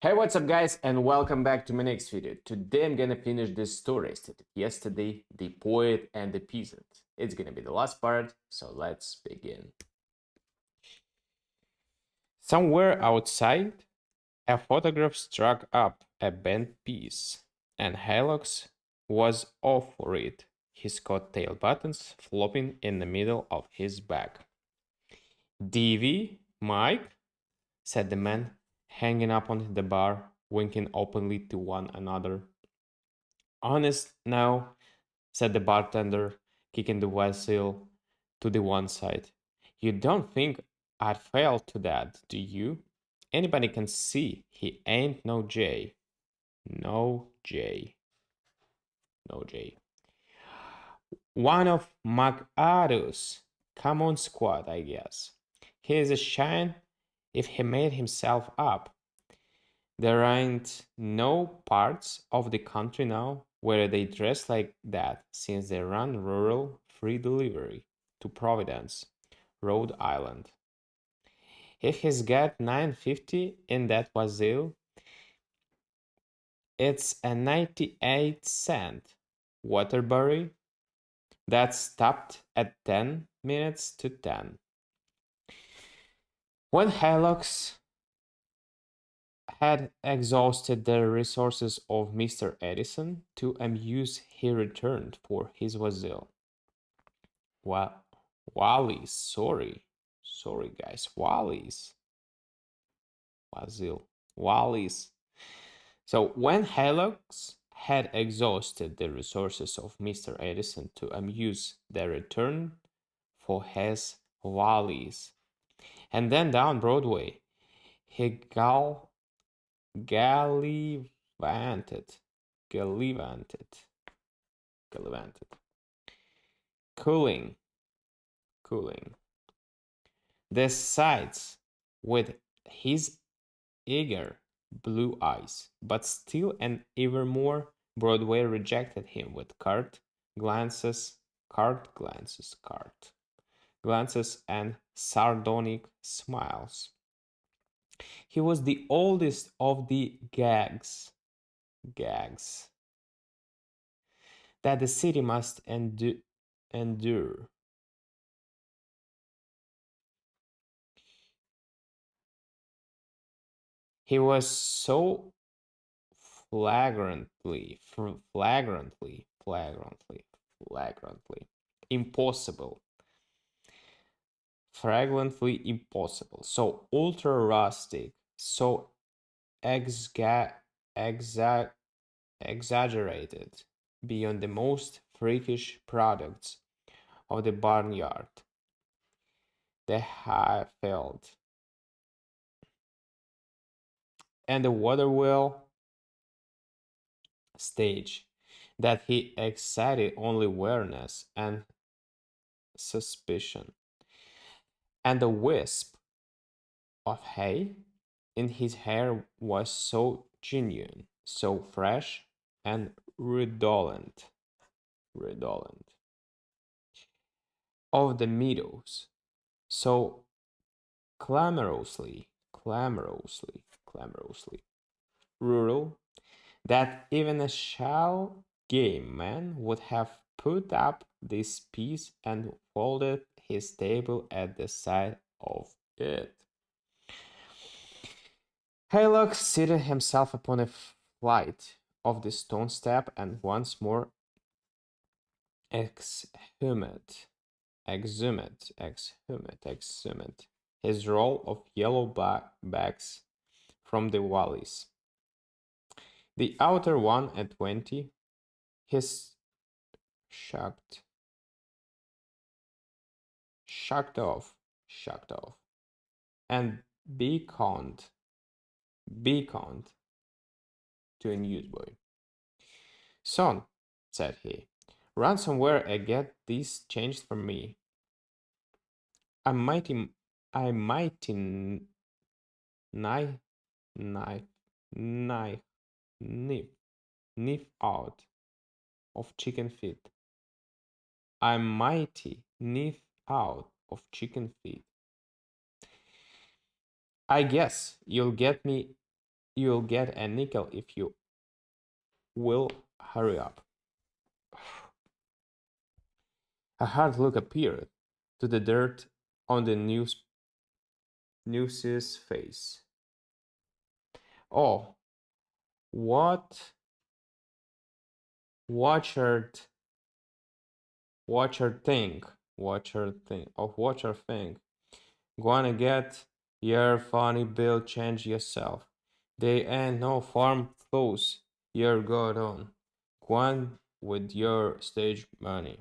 Hey, what's up guys, and welcome back to my next video. Today I'm gonna finish this story stated yesterday, The Poet and the Peasant. It's gonna be the last part, so let's begin. Somewhere outside, a photograph struck up a bent piece, and Hylox was off for it, his coat tail buttons flopping in the middle of his back. "Davy, Mike?" said the men, hanging up on the bar, winking openly to one another. "Honest now," said the bartender, kicking the vessel to the one side. "You don't think I'd fail to that, do you? Anybody can see he ain't no J. No J. No J. One of McAdoo's common squad, I guess. He's a shine if he made himself up. There ain't no parts of the country now where they dress like that since they run rural free delivery to Providence, Rhode Island. If he's got 9.50 in that wassail, it's a 98-cent Waterbury that's tapped at 10 minutes to 10. When Hilux had exhausted the resources of Mr. Edison to amuse, he returned for his wassail. Wally's, sorry guys, Wally's wassail, Wally's. So when Hilux had exhausted the resources of Mr. Edison to amuse, they returned for his Wally's, and then down Broadway he gallivanted, gallivanted, gallivanted, cooling, cooling the sights with his eager blue eyes, but still and even more Broadway rejected him with cart glances and sardonic smiles. He was the oldest of the gags that the city must endure. He was so flagrantly impossible, so ultra rustic, so exa- exaggerated beyond the most freakish products of the barnyard, the Highfield, and the waterwheel stage, that he excited only awareness and suspicion. And the wisp of hay in his hair was so genuine, so fresh and redolent of the meadows, so clamorously rural, that even a shell game man would have put up this piece and folded his table at the side of it. Haylock seated himself upon a flight of the stone step and once more exhumed his roll of yellow bags from the valleys. The outer one at 20, his shocked shocked off, and beckoned to a newsboy. "Son," said he, "run somewhere and get these changed for me. I'm mighty, I'm mighty knife, knife, knife, nif out of chicken feet. I'm mighty nif out of chicken feet. I guess you'll get me You'll get a nickel if you will hurry up. A hard look appeared to the dirt on the news's face. Oh, what Watcher Watcher think? Watcher think. Gonna get your funny bill change yourself. They ain't no farm clothes you're got on. Gone with your stage money.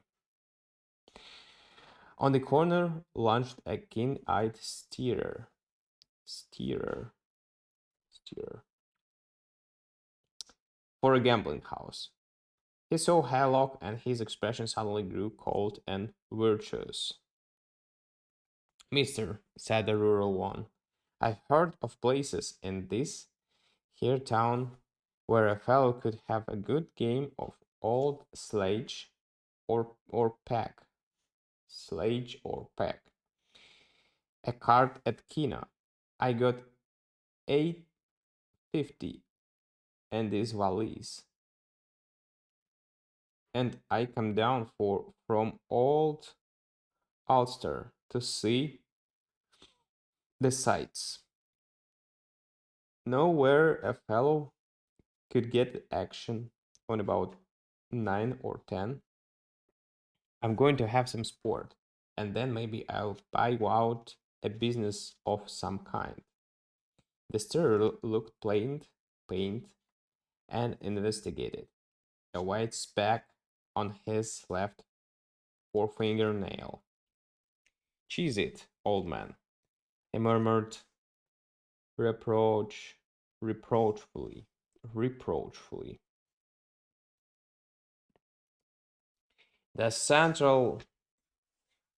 On the corner lunched a keen-eyed steerer, steerer, for a gambling house. He saw Haylock and his expression suddenly grew cold and virtuous. Mister, said the rural one, I've heard of places in this here town where a fellow could have a good game of old sledge or pack. Sledge or pack. A card at Kina. I got 850 and this valise. And I come down from old Ulster to see the sights. Know where a fellow could get action on about 9 or 10. I'm going to have some sport, and then maybe I'll buy out a business of some kind. The stir looked pained, and investigated a white speck on his left forefinger nail. Cheese it, old man, he murmured reproach, reproachfully. The central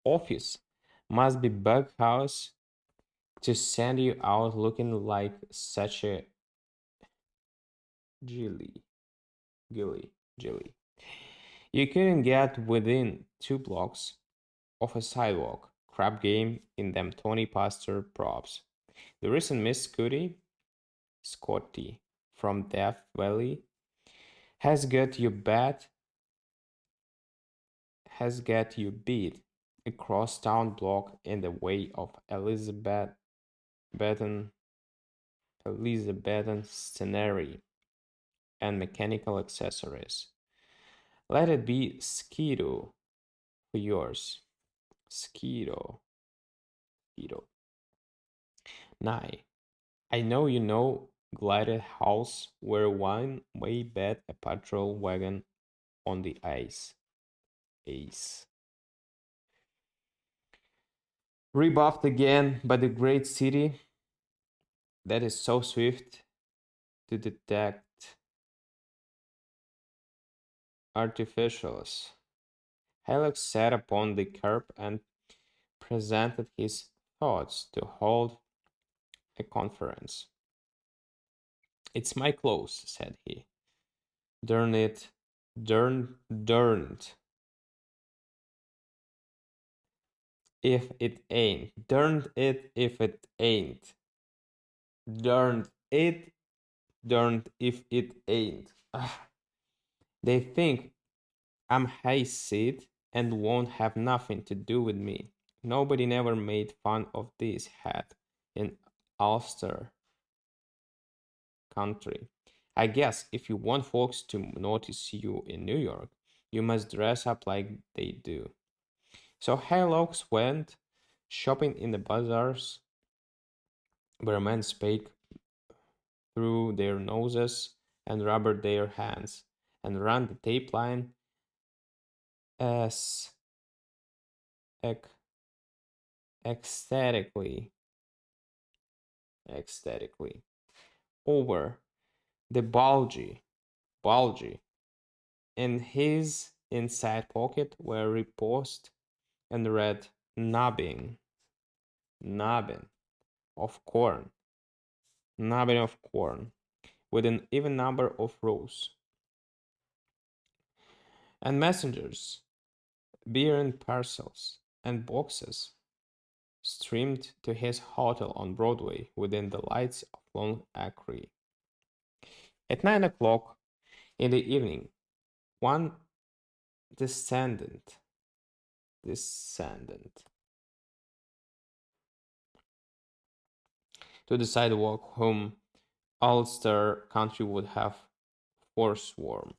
office must be bug house to send you out looking like such a gilly, gilly. You couldn't get within 2 blocks of a sidewalk. Crap game in them Tony Pastor props. The recent Miss Scotty from Death Valley has got you beat across town block in the way of Elizabethan scenery and mechanical accessories. Let it be Skido for yours. Skido. Skido. Nay, I know you know glided house where one may bet a patrol wagon on the ice. Ace. Rebuffed again by the great city that is so swift to detect artificials. Halleck sat upon the curb and presented his thoughts to hold a conference. It's my clothes, said he. Darn it, durned. If it ain't, durned it if it ain't. Darned it, darned if it ain't. They think I'm hayseed and won't have nothing to do with me. Nobody never made fun of this hat in Ulster country. I guess if you want folks to notice you in New York, you must dress up like they do. So Haylocks went shopping in the bazaars where men spake through their noses and rubbed their hands and ran the tape line as ecstatically over the bulgy in his inside pocket were reposed and read nabbing of corn nabbing of corn with an even number of rows and messengers bearing parcels and boxes streamed to his hotel on Broadway within the lights of Long Acre. At 9 o'clock in the evening, one descendant to the sidewalk whom Ulster country would have forsworn.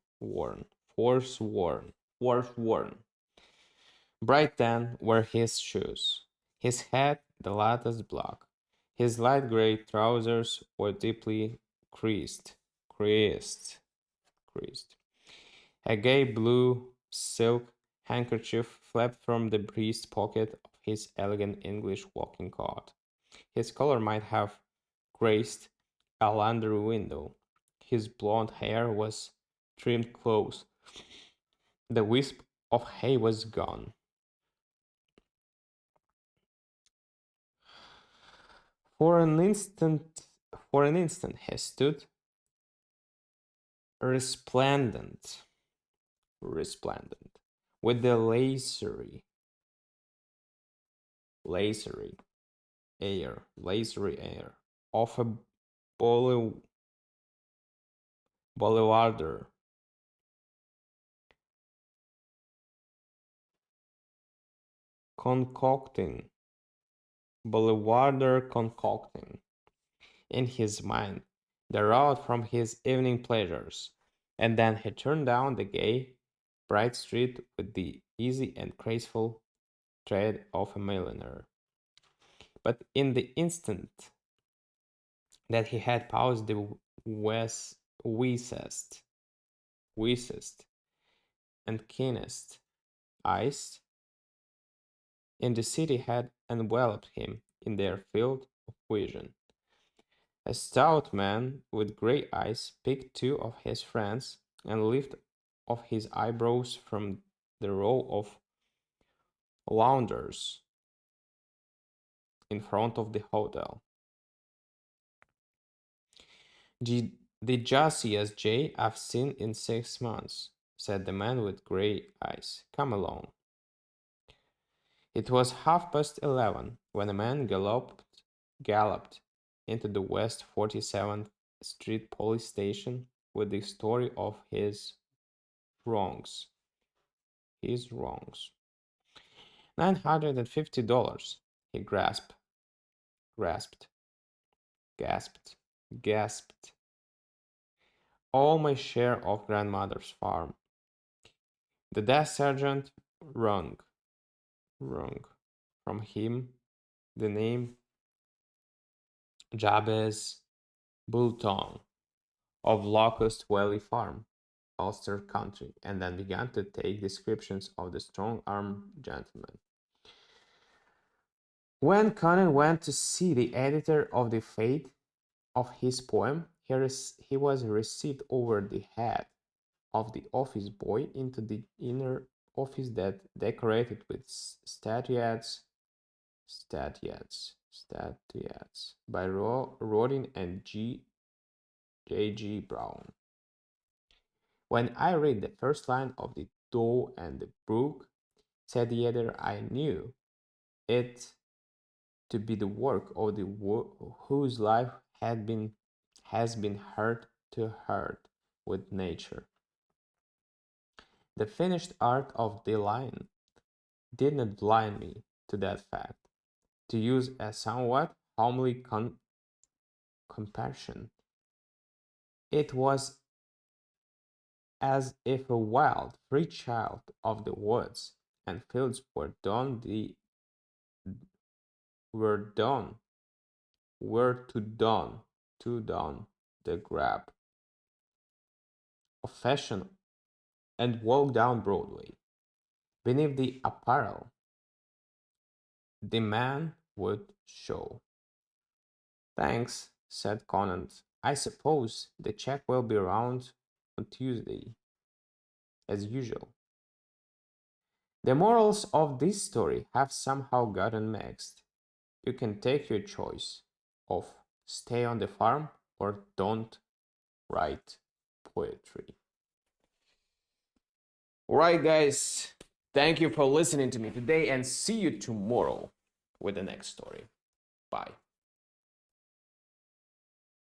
Bright tan were his shoes, his hat the latest black, his light grey trousers were deeply creased. A gay blue silk handkerchief flapped from the breast pocket of his elegant English walking coat. His color might have graced a laundry window. His blond hair was trimmed close. The wisp of hay was gone. For an instant, he stood resplendent, with the lacery air of a boulevarder, concocting in his mind the route from his evening pleasures, and then he turned down the gay, bright street with the easy and graceful tread of a millionaire. But in the instant that he had paused, the wisest and keenest eyes in the city had enveloped him in their field of vision. A stout man with grey eyes picked two of his friends and lifted off his eyebrows from the row of loungers in front of the hotel. The jazziest jay I've seen in 6 months, said the man with grey eyes. Come along. It was 11:30 when a man galloped into the West 47th Street police station with the story of his wrongs. $950, he gasped. All my share of grandmother's farm. The desk sergeant wrung from him the name Jabez Bulton of Locust Valley Farm, Ulster County, and then began to take descriptions of the strong-armed gentleman. When Conan went to see the editor of the fate of his poem, he was received over the head of the office boy into the inner office that decorated with statuettes by Rodin and J.G. Brown. When I read the first line of The Doe and the Brook, said the editor, I knew it to be the work of the whose life has been heart to heart with nature. The finished art of the line did not blind me to that fact. To use a somewhat homely comparison, it was as if a wild, free child of the woods and fields were to don the grab of fashion and walk down Broadway. Beneath the apparel, the man would show. Thanks, said Conant. I suppose the check will be round on Tuesday, as usual. The morals of this story have somehow gotten mixed. You can take your choice of stay on the farm or don't write poetry. Alright, guys, thank you for listening to me today and see you tomorrow with the next story. Bye.